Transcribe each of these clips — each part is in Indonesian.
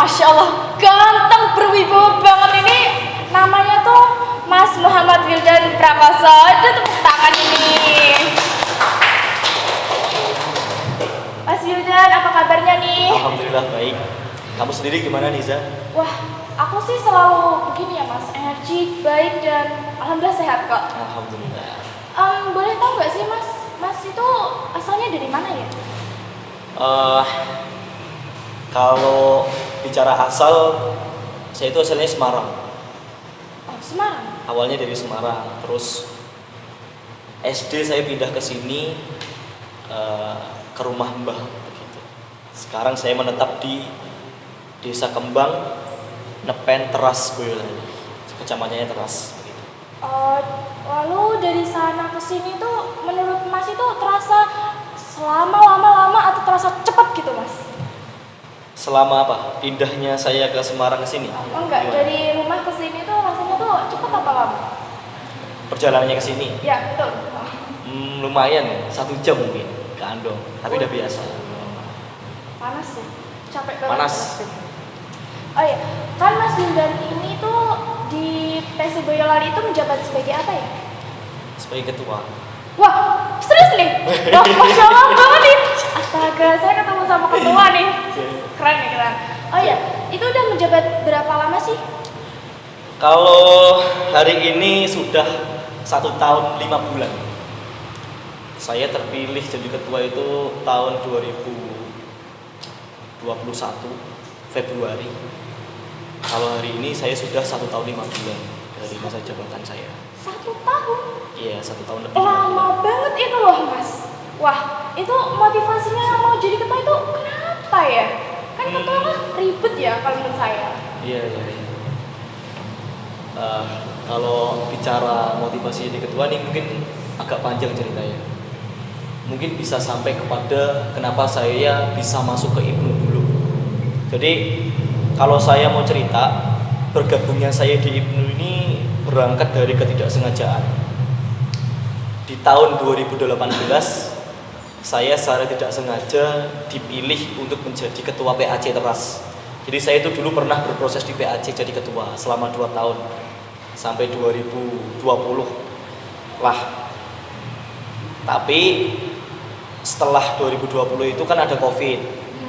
Masya Allah, ganteng berwibawa banget ini. Namanya tuh Mas Muhammad Wildan Prakoso. Aduh, tepuk tangan ini. Mas Wildan, apa kabarnya nih? Alhamdulillah baik. Kamu sendiri gimana, Niza? Wah, aku sih selalu begini ya Mas, energi, baik, dan alhamdulillah sehat kok. Alhamdulillah. Boleh tahu nggak sih Mas, Mas itu asalnya dari mana ya? Kalau bicara asal, saya itu asalnya Semarang. Oh, Semarang. Awalnya dari Semarang, terus SD saya pindah ke sini ke rumah Mbah begitu. Sekarang saya menetap di Desa Kembang, Nepen, Teras, Boyolali. Kecamatannya Teras begitu. Lalu dari sana ke sini tuh menurut Mas itu terasa selama lama-lama atau terasa cepat gitu Mas? Selama apa? Pindahnya saya ke Semarang ke sini? Oh enggak, Gimana? dari rumah ke sini tuh rasanya tuh cepat apa lama? Perjalanannya ke sini? Ya, betul. Lumayan, 1 jam mungkin ke Andong, tapi udah biasa. Panas ya? Capek banget. Panas. Oh iya, kan Mas Wildan ini tuh di PSI Boyolali itu menjabat sebagai apa ya? Sebagai ketua. Wah, serius nih? Wah, Masya Allah banget nih. Astaga, saya ketemu sama ketua nih. Keren ya, keren. Oh iya, itu udah menjabat berapa lama sih? Kalau hari ini sudah 1 tahun 5 bulan. Saya terpilih jadi ketua itu tahun 2021 Februari. Kalau hari ini saya sudah 1 tahun 5 bulan dari masa jabatan saya. 1 tahun? Iya, 1 tahun lebih. Lama banget itu loh Mas. Wah, itu motivasinya mau jadi ketua itu kenapa ya? Kan ketua kan ribet ya kalau menurut saya. Iya. Kalau bicara motivasi jadi ketua nih mungkin agak panjang ceritanya. Mungkin bisa sampai kepada kenapa saya bisa masuk ke IPNU dulu. Jadi kalau saya mau cerita, bergabungnya saya di IPNU ini berangkat dari ketidaksengajaan. Di tahun 2018 saya secara tidak sengaja dipilih untuk menjadi ketua PAC Teras. Jadi saya itu dulu pernah berproses di PAC jadi ketua selama 2 tahun sampai 2020 lah. Tapi setelah 2020 itu kan ada COVID.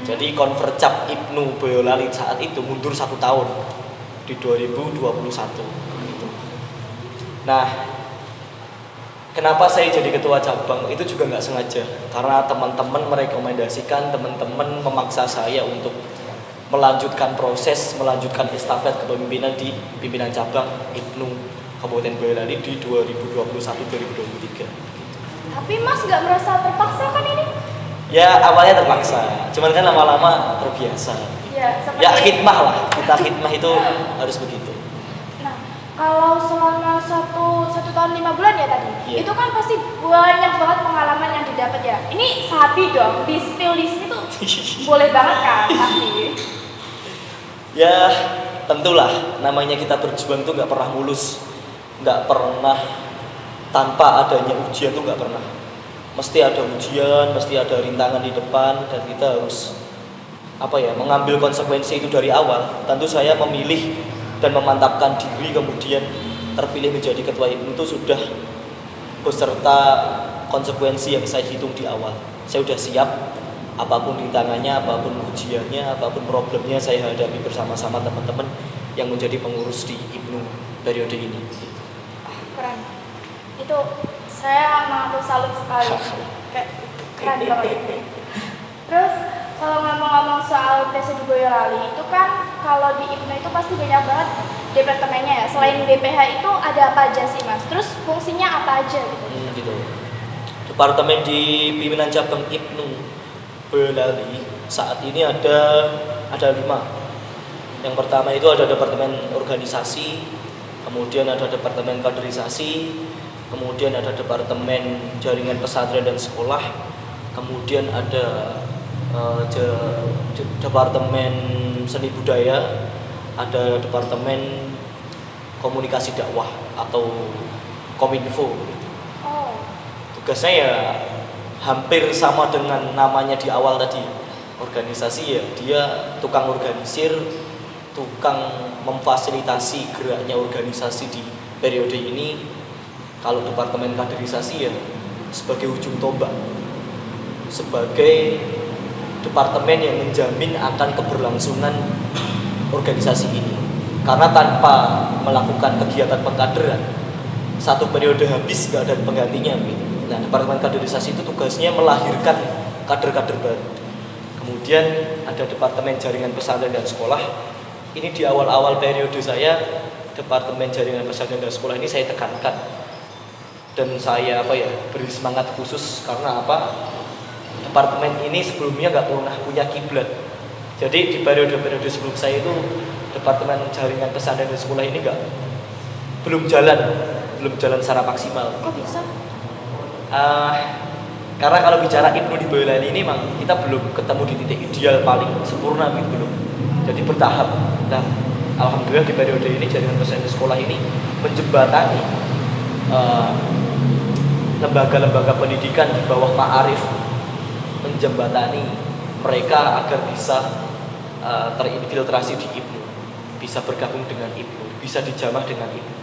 Jadi konvercap IPNU Boyolali saat itu mundur 1 tahun di 2021 gitu. Nah, kenapa saya jadi ketua cabang itu juga nggak sengaja, karena teman-teman merekomendasikan, teman-teman memaksa saya untuk melanjutkan proses, melanjutkan estafet kepemimpinan di pimpinan cabang IPNU Kabupaten Boyolali di 2021-2023. Tapi Mas nggak merasa terpaksa kan ini? Ya awalnya terpaksa, cuman kan lama-lama terbiasa. Ya, Ya khidmah lah, kita khidmah itu harus begitu. Nah, kalau selama satu tahun 5 bulan ya tadi, Iya. itu kan pasti banyak banget pengalaman yang didapat ya. Ini sapi dong, di spill di sini tuh boleh banget kan pasti. Ya tentulah, namanya kita berjuang tuh nggak pernah mulus, nggak pernah tanpa adanya ujian tuh nggak pernah. Mesti ada ujian, mesti ada rintangan di depan, dan kita harus mengambil konsekuensi itu dari awal. Tentu saya memilih dan memantapkan diri, kemudian terpilih menjadi ketua IPNU itu sudah beserta konsekuensi yang saya hitung di awal. Saya sudah siap, apapun rintangannya, apapun ujiannya, apapun problemnya saya hadapi bersama-sama teman-teman yang menjadi pengurus di IPNU periode ini. Keren. Itu saya mengaku salut sekali. Kayak keren banget. Terus kalau ngomong-ngomong soal PSI Boyolali itu kan kalau di IPNU itu pasti banyak banget departemennya ya. Selain BPH itu ada apa aja sih Mas? Terus fungsinya apa aja gitu? Gitu. Departemen di pimpinan cabang IPNU Boyolali saat ini ada 5. Yang pertama itu ada departemen organisasi, kemudian ada departemen kaderisasi, kemudian ada departemen jaringan pesantren dan sekolah, kemudian ada departemen seni budaya, ada departemen komunikasi dakwah atau kominfo. Oh. Tugasnya ya hampir sama dengan namanya di awal tadi, organisasi ya dia tukang organisir, tukang memfasilitasi geraknya organisasi di periode ini. Kalau departemen kaderisasi ya sebagai ujung tombak, sebagai departemen yang menjamin akan keberlangsungan organisasi ini. Karena tanpa melakukan kegiatan pengkaderan, satu periode habis gak ada penggantinya gitu. Nah, departemen kaderisasi itu tugasnya melahirkan kader-kader baru. Kemudian ada departemen jaringan pesantren dan sekolah. Ini di awal-awal periode saya, departemen jaringan pesantren dan sekolah ini saya tekankan dan saya beri semangat khusus karena apa? Departemen ini sebelumnya nggak pernah punya kiblat. Jadi di periode-periode sebelum saya itu departemen jaringan pesantren dan sekolah ini belum jalan secara maksimal. Kok bisa? Karena kalau bicara Ibnu di Boyolali ini memang kita belum ketemu di titik ideal paling sempurna gitu belum. Jadi bertahap. Nah, alhamdulillah di periode ini jaringan pesantren dan sekolah ini menjembatani lembaga-lembaga pendidikan di bawah Ma'arif, menjembatani mereka agar bisa terinfiltrasi di Ibnu, bisa bergabung dengan Ibnu, bisa dijamah dengan Ibnu.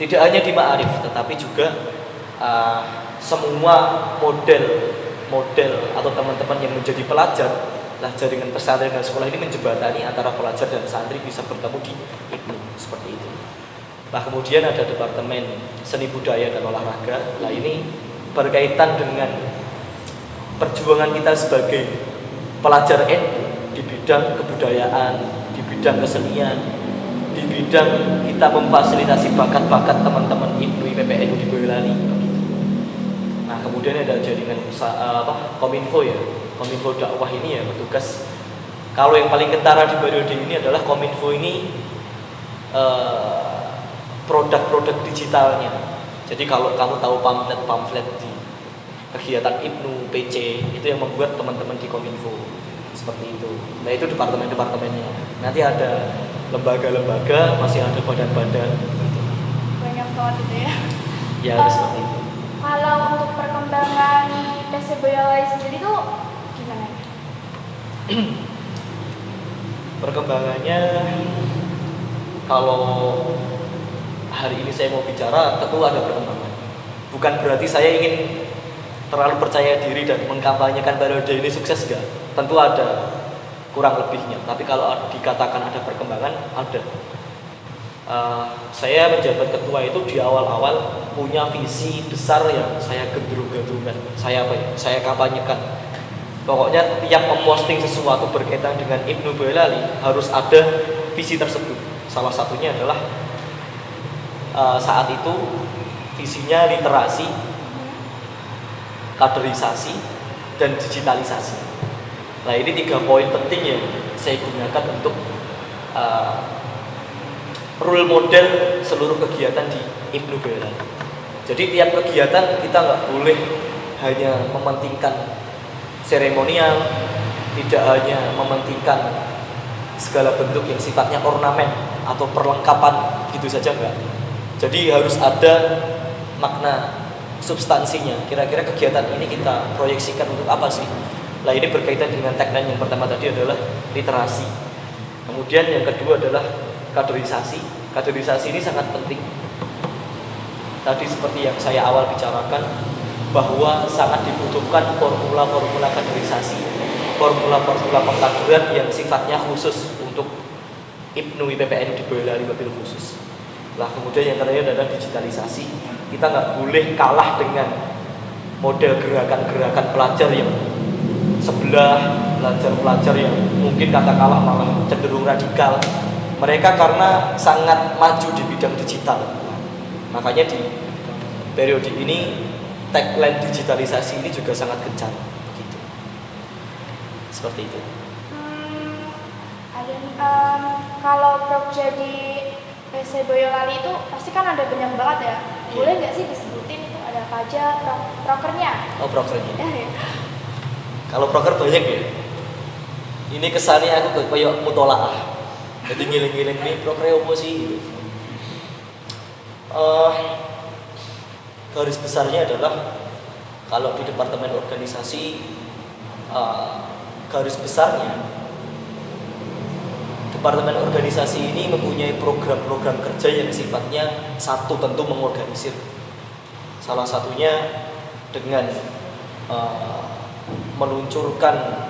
Tidak hanya di Ma'arif, tetapi juga semua model atau teman-teman yang menjadi pelajar, lah jaringan pesantren dan sekolah ini menjembatani antara pelajar dan santri bisa bertemu di Ibnu, seperti itu. Nah, kemudian ada departemen seni budaya dan olahraga. Nah, ini berkaitan dengan perjuangan kita sebagai pelajar NU di bidang kebudayaan, di bidang kesenian, di bidang kita memfasilitasi bakat-bakat teman-teman Ibnu IPPNU di Boyolali. Nah, kemudian ada jaringan Kominfo ya. Kominfo dakwah ini ya bertugas. Kalau yang paling kentara di periode ini adalah Kominfo ini produk-produk digitalnya. Jadi kalau kamu tahu pamflet di kegiatan Ibnu PC itu yang membuat teman-teman di Kominfo seperti itu. Nah, itu departemen-departemennya. Nanti ada lembaga-lembaga, masih ada badan-badan. Banyak banget itu ya. Ya, seperti itu. Kalau untuk perkembangan PC Boyolali sendiri tuh gimana? Perkembangannya kalau hari ini saya mau bicara tentu ada perkembangan. Bukan berarti saya ingin terlalu percaya diri dan mengkampanyekan periode ini sukses enggak. Tentu ada kurang lebihnya. Tapi kalau dikatakan ada perkembangan, ada. Saya menjabat ketua itu di awal-awal punya visi besar yang saya gendrung-gendrungkan, saya kampanyekan. Pokoknya tiap memposting sesuatu berkaitan dengan Ibnu Boyolali harus ada visi tersebut. Salah satunya adalah saat itu visinya literasi, kaderisasi, dan digitalisasi. Nah, ini 3 poin penting yang saya gunakan untuk role model seluruh kegiatan di Ibnu Boyolali. Jadi tiap kegiatan kita nggak boleh hanya mementingkan seremonial, tidak hanya mementingkan segala bentuk yang sifatnya ornamen atau perlengkapan gitu saja enggak. Jadi harus ada makna substansinya. Kira-kira kegiatan ini kita proyeksikan untuk apa sih? Nah, ini berkaitan dengan tagline yang pertama tadi adalah literasi. Kemudian yang kedua adalah kaderisasi. Kaderisasi ini sangat penting. Tadi seperti yang saya awal bicarakan bahwa sangat dibutuhkan formula-formula kaderisasi, formula-formula pengkaderan yang sifatnya khusus untuk Ibnu IPPNU di Boyolali wabil khusus. Nah, kemudian yang terakhir adalah digitalisasi. Kita nggak boleh kalah dengan model gerakan-gerakan pelajar yang sebelah, pelajar-pelajar yang mungkin katakanlah malah cenderung radikal. Mereka karena sangat maju di bidang digital. Makanya di periode ini tagline digitalisasi ini juga sangat gencar begitu. Seperti itu. Kalau Prof jadi PC Boyolali itu pasti kan ada banyak banget ya. Boleh nggak sih disebutin itu ada apa aja prokernya? Oh, prokernya. Ya. Kalau proker banyak ya. Ini kesannya aku kayak mutolaah. Jadi ngiling-ngiling nih proker apa sih gitu. Garis besarnya adalah kalau di departemen organisasi garis besarnya Departemen Organisasi ini mempunyai program-program kerja yang sifatnya satu, tentu mengorganisir. Salah satunya dengan meluncurkan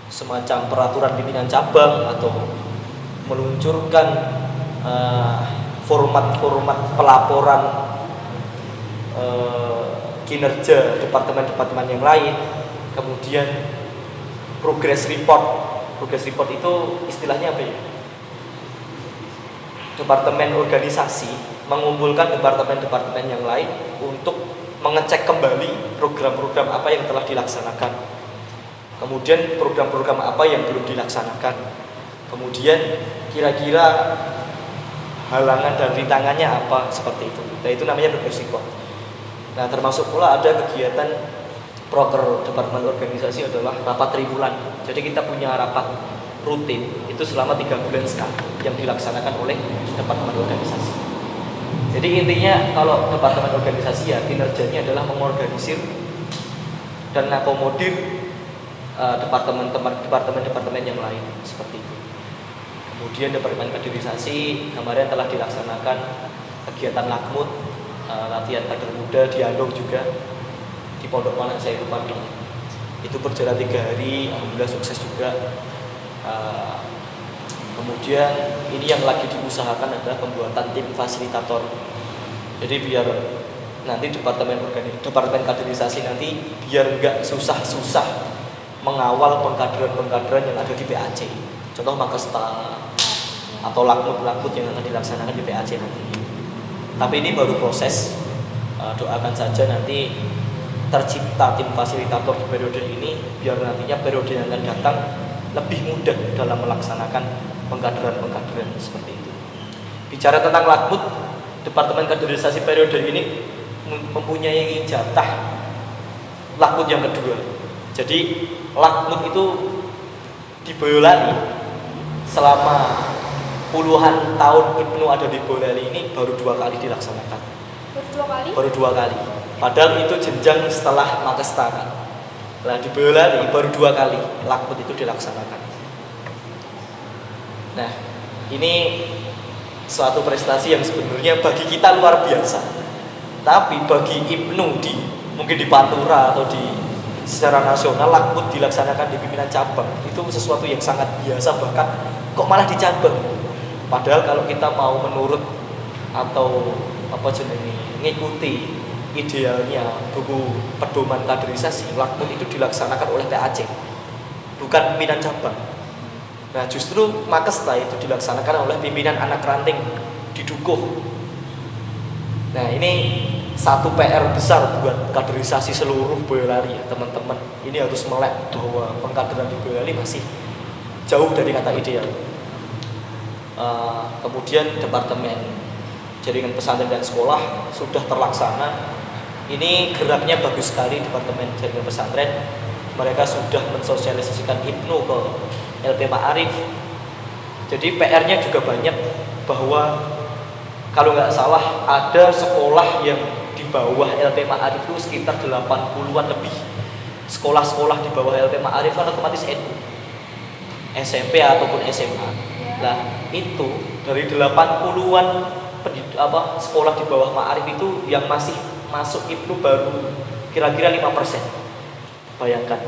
semacam peraturan pimpinan cabang atau meluncurkan format-format pelaporan kinerja departemen-departemen yang lain. Kemudian progress report. Progress report itu istilahnya apa ya? Departemen organisasi mengumpulkan departemen-departemen yang lain untuk mengecek kembali program-program apa yang telah dilaksanakan. Kemudian program-program apa yang belum dilaksanakan. Kemudian kira-kira halangan dan rintangannya apa, seperti itu. Nah, itu namanya progress report. Nah, termasuk pula ada kegiatan proker departemen organisasi adalah rapat triwulan. Jadi kita punya rapat rutin itu selama 3 bulan sekali yang dilaksanakan oleh departemen organisasi. Jadi intinya kalau departemen organisasi ya kinerjanya adalah mengorganisir dan mengakomodir departemen-departemen yang lain seperti itu. Kemudian departemen kaderisasi kemarin telah dilaksanakan kegiatan lakmut, latihan kader muda, dialog juga di pondok mana saya lupa namanya. Itu berjalan 3 hari, alhamdulillah sukses juga. Kemudian ini yang lagi diusahakan adalah pembuatan tim fasilitator. Jadi biar nanti departemen kaderisasi nanti biar nggak susah-susah mengawal pengkaderan-pengkaderan yang ada di PAC. Contoh Makesta atau lakmut-lakmut yang akan dilaksanakan di PAC nanti. Tapi ini baru proses. Doakan saja nanti tercipta tim fasilitator di periode ini biar nantinya periode yang akan datang lebih mudah dalam melaksanakan pengkaderan-pengkaderan seperti itu. Bicara tentang lakmut, departemen kaderisasi periode ini mempunyai jatah lakmut yang kedua. Jadi lakmut itu di Boyolali selama puluhan tahun Ibnu ada di Boyolali ini baru 2 kali dilaksanakan. Baru 2 kali. Padahal itu jenjang setelah Makesta kan. Nah di Boyolali baru 2 kali lakmut itu dilaksanakan. Nah ini suatu prestasi yang sebenarnya bagi kita luar biasa. Tapi bagi Ibnu mungkin di Pantura atau secara nasional lakmut dilaksanakan di pimpinan cabang itu sesuatu yang sangat biasa, bahkan kok malah di cabang. Padahal kalau kita mau menurut atau ngikuti idealnya buku pedoman kaderisasi, lakmut itu dilaksanakan oleh PAC, bukan pimpinan cabang. Nah justru Makesta itu dilaksanakan oleh pimpinan anak ranting di Dukuh. Nah ini satu PR besar buat kaderisasi seluruh Boyolali ya teman-teman. Ini harus melek bahwa pengkaderan di Boyolali masih jauh dari kata ideal. Kemudian departemen jaringan pesantren dan sekolah sudah terlaksana. Ini geraknya bagus sekali departemen jaringan pesantren. Mereka sudah mensosialisasikan Ibnu ke LP Ma'arif. Jadi PR-nya juga banyak, bahwa kalau nggak salah ada sekolah yang di bawah LP Ma'arif itu sekitar 80-an lebih. Sekolah-sekolah di bawah LP Ma'arif kan otomatis NU, SMP ataupun SMA. Nah itu dari 80-an sekolah di bawah Ma'arif itu yang masih masuk Ibnu baru kira-kira 5%. Bayangkan.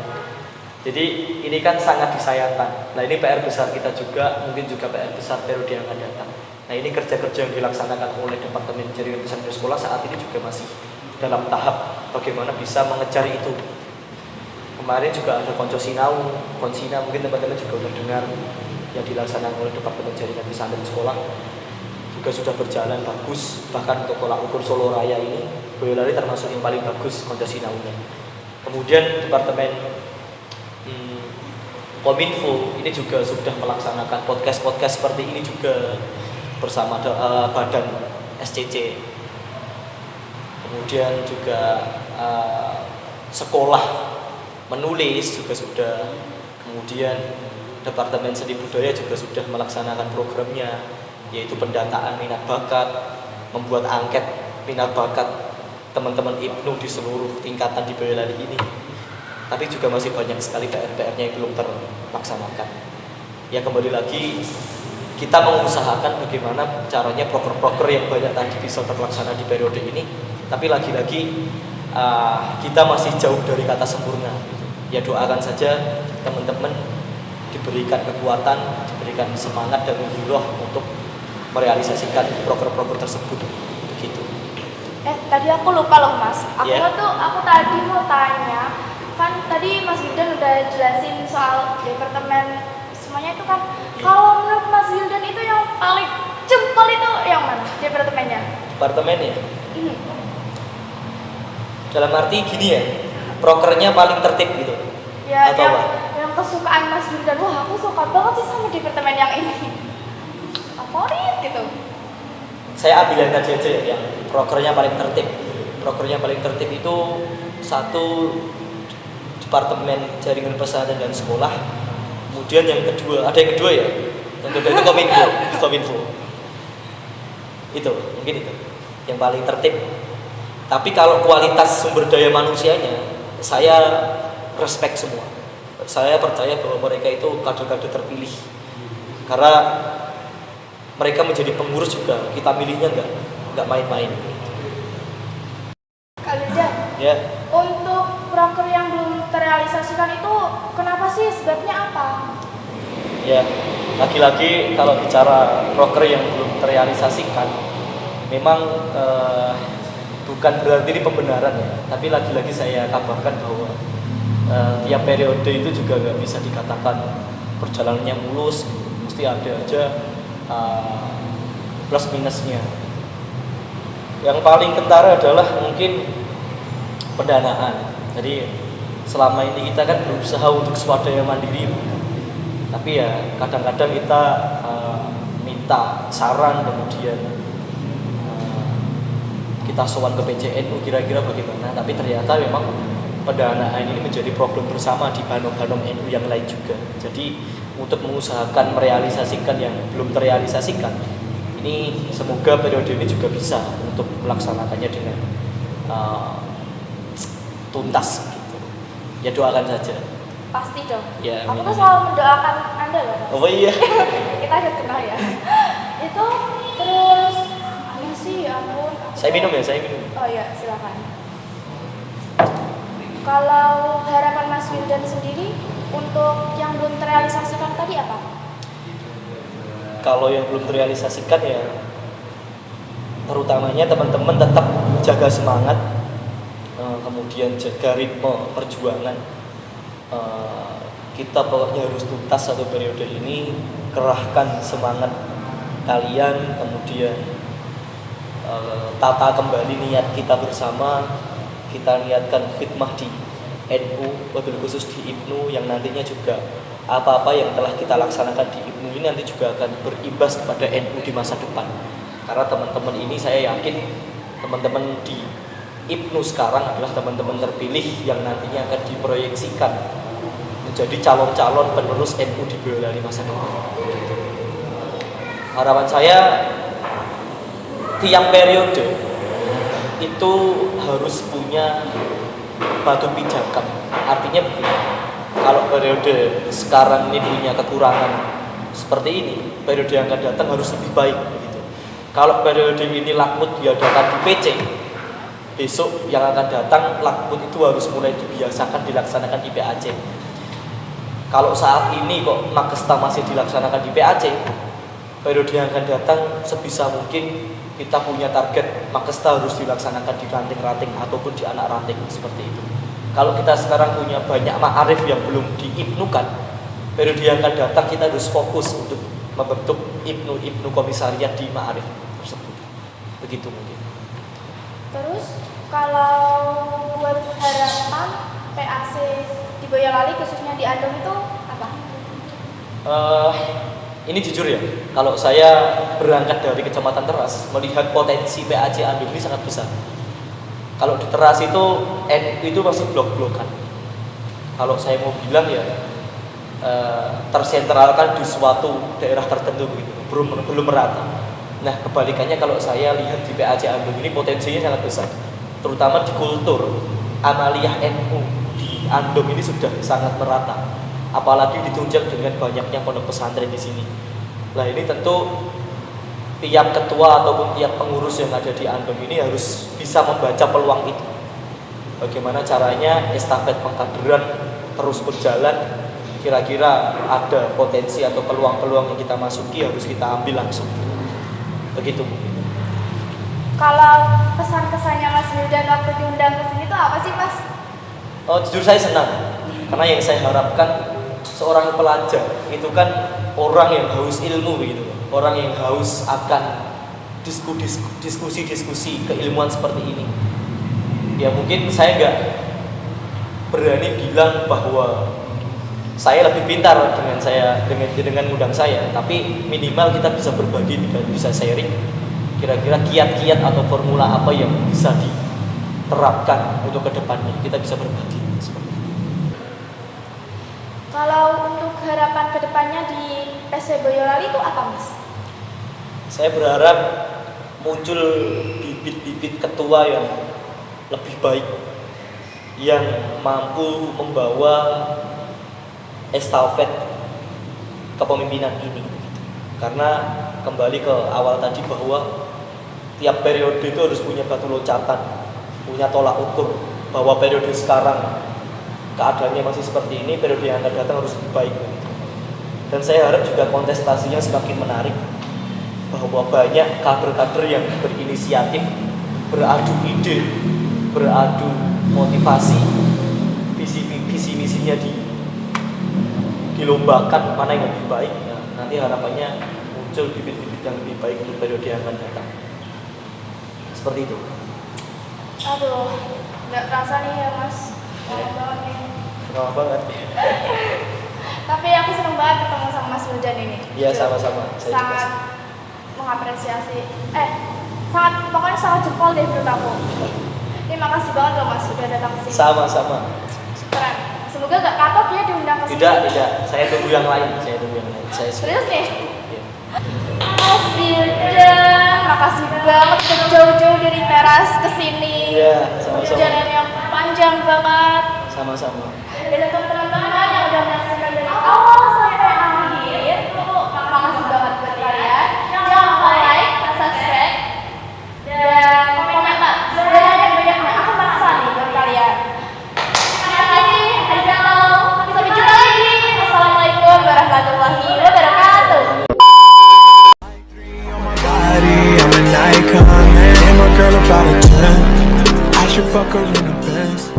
Jadi ini kan sangat disayangkan. Nah ini PR besar kita juga, mungkin juga PR besar periode yang akan datang. Nah ini kerja-kerja yang dilaksanakan oleh Departemen Jaringan Pesantren Sekolah saat ini juga masih dalam tahap bagaimana bisa mengejar itu. Kemarin juga ada Konco Sinau, Konsina, mungkin teman-teman juga sudah dengar yang dilaksanakan oleh Departemen Jaringan Pesantren Sekolah juga sudah berjalan bagus. Bahkan untuk tolak ukur Solo Raya ini Boyolali termasuk yang paling bagus Konco Sinaunya. Kemudian Departemen Kominfo ini juga sudah melaksanakan podcast seperti ini juga bersama badan SCC. Kemudian juga sekolah menulis juga sudah. Kemudian Departemen Seni Budaya juga sudah melaksanakan programnya, yaitu pendataan minat bakat, membuat angket minat bakat teman-teman Ibnu di seluruh tingkatan di Boyolali ini. tapi juga masih banyak sekali PR-nya yang belum terlaksanakan. Ya kembali lagi kita mengusahakan bagaimana caranya proker-proker yang banyak tadi bisa terlaksana di periode ini, tapi lagi-lagi kita masih jauh dari kata sempurna. Ya doakan saja teman-teman diberikan kekuatan, diberikan semangat dan hiroh untuk merealisasikan proker-proker tersebut. Begitu. Tadi aku lupa loh Mas. Yeah. Aku tadi mau tanya, kan tadi Mas Wildan udah jelasin soal departemen semuanya itu kan. Kalau menurut Mas Wildan itu yang paling jempol itu yang mana departemennya? Departemennya? Dalam arti gini ya, prokernya paling tertib gitu. Ya, atau yang kesukaan Mas Wildan. Wah, aku suka banget sih sama departemen yang ini. Favorit gitu. Saya ambil yang tadi aja ya, yang prokernya paling tertib. Prokernya paling tertib itu satu departemen jaringan pesantren dan sekolah. Kemudian yang kedua, ada yang kedua ya. Yang kedua itu Kominfo. Itu, mungkin itu. Yang paling tertib. Tapi kalau kualitas sumber daya manusianya, saya respect semua. Saya percaya bahwa mereka itu kader-kader terpilih. Karena mereka menjadi pengurus juga, kita milihnya enggak main-main. Kak Wildan, Ya. untuk proker yang belum terrealisasikan itu kenapa sih? Sebabnya apa? Ya, lagi-lagi kalau bicara proker yang belum terrealisasikan, memang bukan berarti ini pembenaran ya, tapi lagi-lagi saya kabarkan bahwa tiap periode itu juga nggak bisa dikatakan perjalanannya mulus, mesti ada aja plus minusnya. Yang paling kentara adalah mungkin pendanaan. Jadi selama ini kita kan berusaha untuk swadaya mandiri, tapi ya kadang-kadang kita minta saran, kemudian kita sowan ke PCNU kira-kira bagaimana, tapi ternyata memang pendanaan ini menjadi problem bersama di banom-banom NU yang lain juga. Jadi untuk mengusahakan merealisasikan yang belum terrealisasikan, ini semoga periode ini juga bisa untuk melaksanakannya dengan tuntas gitu. Ya doakan saja. Pasti dong. Ya, aku tuh selalu mendoakan Anda loh. Oh iya. Kita udah kenal ya. Itu terus apa sih ya ampun. Saya minum. Oh iya, silakan. Kalau harapan Mas Wildan sendiri untuk yang belum terrealisasikan tadi apa? Kalau yang belum terrealisasikan ya terutamanya teman-teman tetap jaga semangat, kemudian jaga ritme perjuangan. Kita pokoknya harus tuntas satu periode ini, kerahkan semangat kalian, kemudian tata kembali niat kita bersama. Kita niatkan khidmah di NU, wabil khusus di IPNU, yang nantinya juga apa-apa yang telah kita laksanakan di IPNU ini nanti juga akan berimbas kepada NU di masa depan. Karena teman-teman ini saya yakin teman-teman di IPNU sekarang adalah teman-teman terpilih yang nantinya akan diproyeksikan menjadi calon-calon penerus NU di Boyolali masa depan. Harapan saya tiap periode itu harus punya batu pijakan. Artinya begini, kalau periode sekarang ini punya kekurangan seperti ini, periode yang akan datang harus lebih baik begitu. Kalau periode ini lakmut diadakan di PC, besok yang akan datang lakmut itu harus mulai dibiasakan dilaksanakan di PAC. Kalau saat ini kok Makesta masih dilaksanakan di PAC, periode yang akan datang sebisa mungkin kita punya target Makesta harus dilaksanakan di ranting-ranting ataupun di anak ranting seperti itu. Kalau kita sekarang punya banyak ma'arif yang belum diibnukan, periode yang akan datang kita harus fokus untuk membentuk ibnu komisariat di ma'arif tersebut. Begitu mungkin. Terus kalau buat harapan PAC di Boyolali khususnya di Andong itu apa? Ini jujur ya, kalau saya berangkat dari Kecamatan Teras, melihat potensi PAC Andung ini sangat besar. Kalau di Teras itu NU itu masih blok-blokan. Kalau saya mau bilang ya tersentralkan di suatu daerah tertentu begitu, belum merata. Nah kebalikannya kalau saya lihat di PAC Andung ini potensinya sangat besar, terutama di kultur amaliyah NU di Andong ini sudah sangat merata, apalagi ditunjang dengan banyaknya pondok pesantren di sini. Nah ini tentu tiap ketua ataupun tiap pengurus yang ada di Andong ini harus bisa membaca peluang itu. Bagaimana caranya estafet pengkaderan terus berjalan, kira-kira ada potensi atau peluang-peluang yang kita masuki harus kita ambil langsung. Begitu. Kalau kesan-kesannya Mas Wildan waktu diundang ke sini tuh apa sih Mas? Oh, jujur saya senang karena yang saya harapkan seorang pelajar itu kan orang yang haus ilmu begitu, orang yang haus akan diskusi-diskusi keilmuan seperti ini. Ya mungkin saya nggak berani bilang bahwa saya lebih pintar dengan undang saya, tapi minimal kita bisa berbagi dan bisa sharing kira-kira kiat-kiat atau formula apa yang bisa diterapkan untuk kedepannya, kita bisa berbagi seperti itu. Kalau untuk harapan kedepannya di PC Boyolali itu apa Mas? Saya berharap muncul bibit-bibit ketua yang lebih baik, yang mampu membawa estafet kepemimpinan ini. Karena kembali ke awal tadi bahwa tiap periode itu harus punya batu loncatan, punya tolak ukur bahwa periode sekarang keadaannya masih seperti ini, periode yang akan datang harus lebih baik. Dan saya harap juga kontestasinya semakin menarik, bahwa banyak kader-kader yang berinisiatif, beradu ide, beradu motivasi, visi misinya dilombakan mana yang lebih baik. Nah, nanti harapannya muncul bibit-bibit yang lebih baik untuk periode yang akan datang. Seperti itu. Aduh, nggak terasa nih ya Mas. Lama banget nih. Lama banget. Tapi aku seneng banget ketemu sama Mas Wildan ini. Iya, sama-sama. Saya juga Sangat mengapresiasi. Pokoknya sangat jempol deh menurut aku. Terima kasih banget loh Mas sudah datang ke sini. sama-sama. Keren. Semoga gak kapok ya diundang ke sini. Tidak. Saya tunggu yang lain. Saya Serius nih? Iya. Mas Wildan, makasih banget udah jauh-jauh dari teras ke sini. Iya, sama-sama. Perjalanan yang panjang banget. Sama-sama. Dan untuk teman-teman yang udah menyaksikan dari awal sampai akhir, makasih banget buat kalian. Jangan lupa like, subscribe, dan komen lah. Banyak-banyaknya. Aku maksa nih buat kalian. Terima kasih. Sampai jumpa lagi. Assalamualaikum warahmatullahi wabarakatuh. I'm an icon, and my girl about a 10. I should fuck her in the Benz.